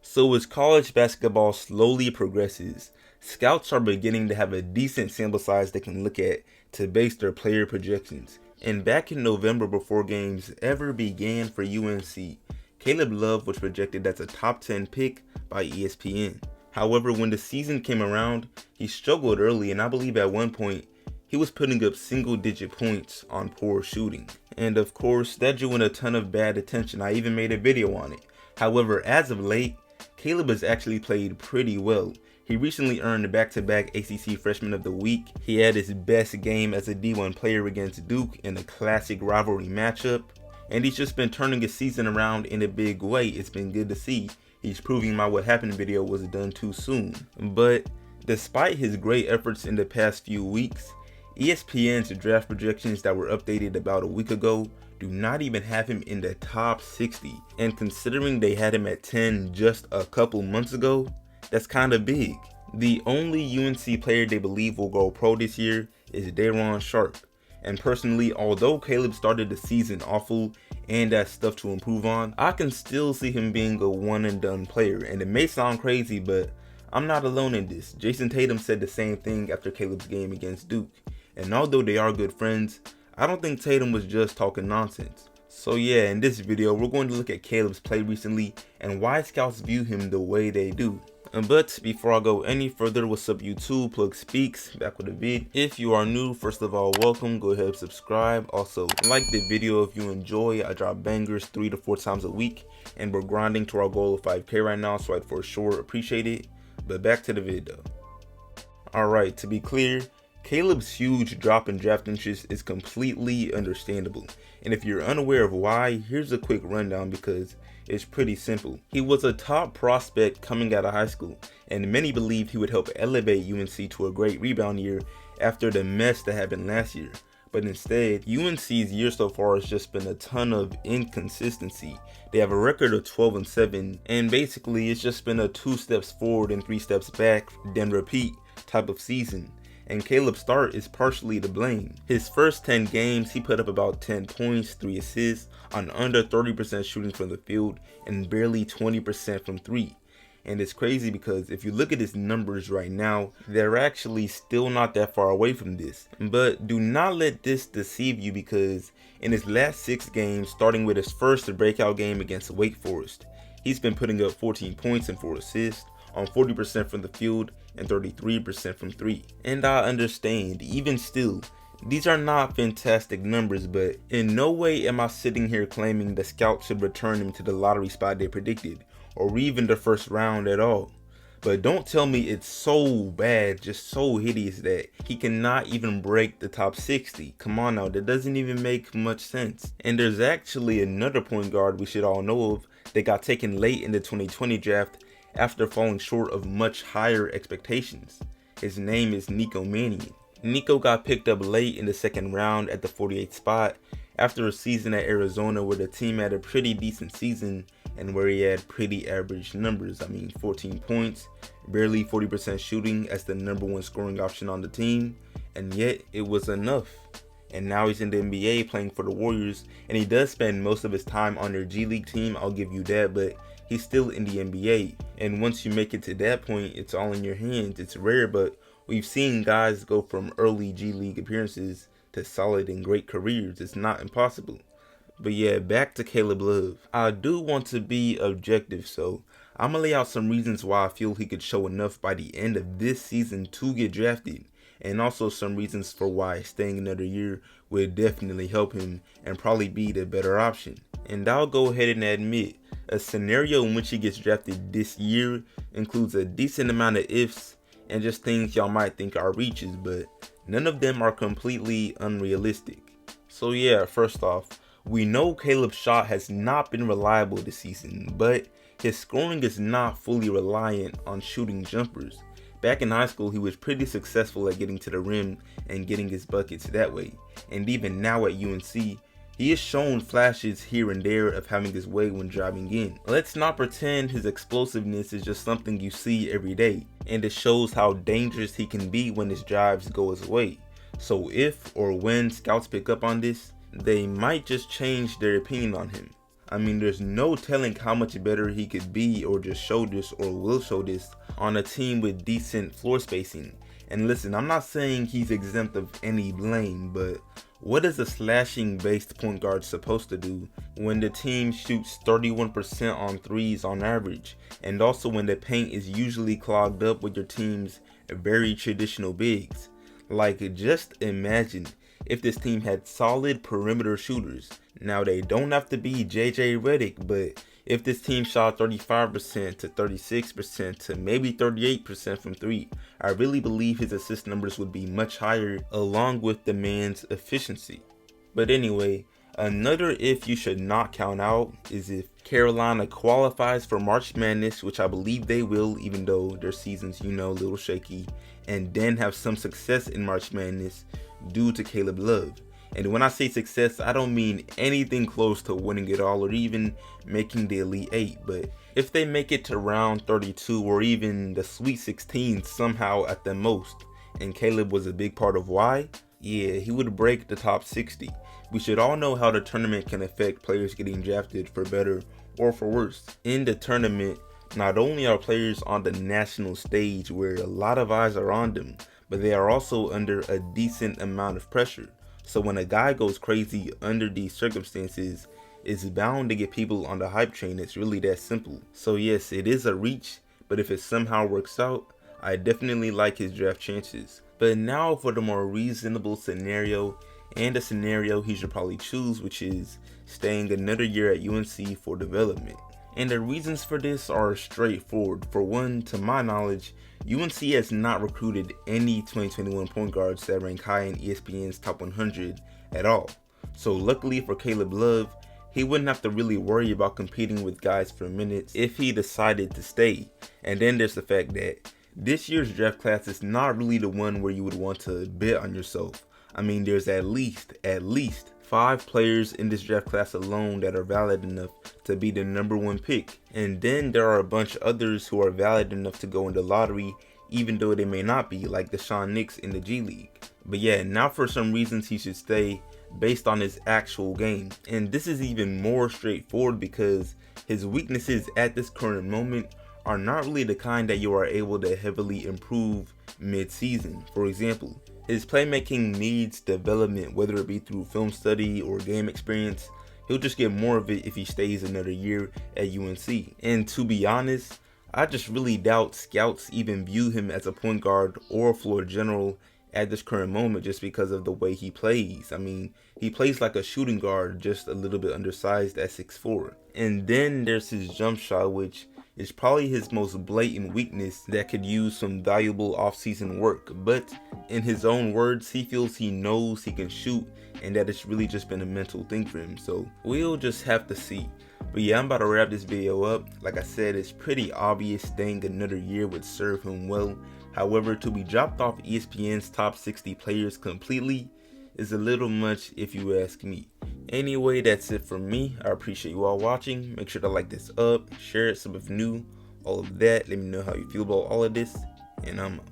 So as college basketball slowly progresses, scouts are beginning to have a decent sample size they can look at to base their player projections. And back in November, before games ever began for UNC, Caleb Love was projected as a top 10 pick by ESPN. However, when the season came around, he struggled early, and I believe at one point he was putting up single-digit points on poor shooting. And of course, that drew in a ton of bad attention. I even made a video on it. However, as of late, Caleb has actually played pretty well. He recently earned back-to-back ACC Freshman of the Week. He had his best game as a D1 player against Duke in a classic rivalry matchup. And he's just been turning his season around in a big way. It's been good to see. He's proving my what happened video was done too soon. But despite his great efforts in the past few weeks, ESPN's draft projections that were updated about a week ago do not even have him in the top 60. And considering they had him at 10 just a couple months ago, that's kind of big. The only UNC player they believe will go pro this year is Daron Sharp. And personally, although Caleb started the season awful and has stuff to improve on, I can still see him being a one and done player. And it may sound crazy, but I'm not alone in this. Jason Tatum said the same thing after Caleb's game against Duke. And although they are good friends, I don't think Tatum was just talking nonsense. So yeah, in this video, we're going to look at Caleb's play recently and why scouts view him the way they do. But before I go any further, what's up YouTube? Plug Speaks, back with a vid. If you are new, first of all, welcome. Go ahead and subscribe. Also, like the video if you enjoy. I drop bangers 3 to 4 times a week, and we're grinding to our goal of 5K right now, so I'd for sure appreciate it. But back to the video. Alright, to be clear, Caleb's huge drop in draft interest is completely understandable. And if you're unaware of why, here's a quick rundown because it's pretty simple. He was a top prospect coming out of high school, and many believed he would help elevate UNC to a great rebound year after the mess that happened last year. But instead, UNC's year so far has just been a ton of inconsistency. They have a record of 12-7, and basically it's just been a 2 steps forward and 3 steps back, then repeat type of season. And Caleb's start is partially to blame. His first 10 games, he put up about 10 points, 3 assists, on under 30% shooting from the field, and barely 20% from 3. And it's crazy because if you look at his numbers right now, they're actually still not that far away from this. But do not let this deceive you because in his last 6 games, starting with his first breakout game against Wake Forest, he's been putting up 14 points and 4 assists, on 40% from the field and 33% from 3. And I understand, even still, these are not fantastic numbers, but in no way am I sitting here claiming the scouts should return him to the lottery spot they predicted, or even the first round at all. But don't tell me it's so bad, just so hideous that he cannot even break the top 60. Come on now, that doesn't even make much sense. And there's actually another point guard we should all know of that got taken late in the 2020 draft after falling short of much higher expectations. His name is Nico Mannion. Nico got picked up late in the second round at the 48th spot after a season at Arizona where the team had a pretty decent season and where he had pretty average numbers. I mean, 14 points, barely 40% shooting as the #1 scoring option on the team, and yet it was enough. And now he's in the NBA playing for the Warriors, and he does spend most of his time on their G League team, I'll give you that, but he's still in the NBA. And once you make it to that point, it's all in your hands. It's rare, but we've seen guys go from early G League appearances to solid and great careers. It's not impossible. But yeah, back to Caleb Love. I do want to be objective, so I'm gonna lay out some reasons why I feel he could show enough by the end of this season to get drafted, and also some reasons for why staying another year would definitely help him and probably be the better option. And I'll go ahead and admit, a scenario in which he gets drafted this year includes a decent amount of ifs and just things y'all might think are reaches, but none of them are completely unrealistic. So yeah, first off, we know Caleb's shot has not been reliable this season, but his scoring is not fully reliant on shooting jumpers. Back in high school, he was pretty successful at getting to the rim and getting his buckets that way. And even now at UNC, he has shown flashes here and there of having his way when driving in. Let's not pretend his explosiveness is just something you see every day, and it shows how dangerous he can be when his drives go his way. So if or when scouts pick up on this, they might just change their opinion on him. I mean, there's no telling how much better he could be or just show this or will show this on a team with decent floor spacing. And listen, I'm not saying he's exempt of any blame, but what is a slashing based point guard supposed to do when the team shoots 31% on threes on average, and also when the paint is usually clogged up with your team's very traditional bigs? Like, just imagine if this team had solid perimeter shooters. Now, they don't have to be JJ Redick, but if this team shot 35% to 36% to maybe 38% from three, I really believe his assist numbers would be much higher, along with the man's efficiency. But anyway, another if you should not count out is if Carolina qualifies for March Madness, which I believe they will, even though their season's, a little shaky, and then have some success in March Madness due to Caleb Love. And when I say success, I don't mean anything close to winning it all or even making the Elite 8, but if they make it to round 32 or even the Sweet 16 somehow at the most, and Caleb was a big part of why, yeah, he would break the top 60. We should all know how the tournament can affect players getting drafted for better or for worse. In the tournament, not only are players on the national stage where a lot of eyes are on them, but they are also under a decent amount of pressure. So when a guy goes crazy under these circumstances, it's bound to get people on the hype train. It's really that simple. So yes, it is a reach, but if it somehow works out, I definitely like his draft chances. But now for the more reasonable scenario, and a scenario he should probably choose, which is staying another year at UNC for development. And the reasons for this are straightforward. For one, to my knowledge, UNC has not recruited any 2021 point guards that rank high in ESPN's top 100 at all. So luckily for Caleb Love, he wouldn't have to really worry about competing with guys for minutes if he decided to stay. And then there's the fact that this year's draft class is not really the one where you would want to bet on yourself. I mean, there's at least 5 players in this draft class alone that are valid enough to be the #1 pick. And then there are a bunch of others who are valid enough to go in the lottery, even though they may not be, like Deshaun Nix in the G League. But yeah, now for some reasons he should stay based on his actual game. And this is even more straightforward because his weaknesses at this current moment are not really the kind that you are able to heavily improve mid-season. For example, his playmaking needs development, whether it be through film study or game experience. He'll just get more of it if he stays another year at UNC. And to be honest, I just really doubt scouts even view him as a point guard or a floor general at this current moment just because of the way he plays. I mean, he plays like a shooting guard, just a little bit undersized at 6'4". And then there's his jump shot, which is probably his most blatant weakness that could use some valuable off-season work. But in his own words, he feels he knows he can shoot and that it's really just been a mental thing for him. So we'll just have to see. But yeah, I'm about to wrap this video up. Like I said, it's pretty obvious staying another year would serve him well. However, to be dropped off ESPN's top 60 players completely is a little much if you ask me. Anyway, that's it from me. I appreciate you all watching. Make sure to like this up, share it, sub if new, all of that. Let me know how you feel about all of this, and I'm out.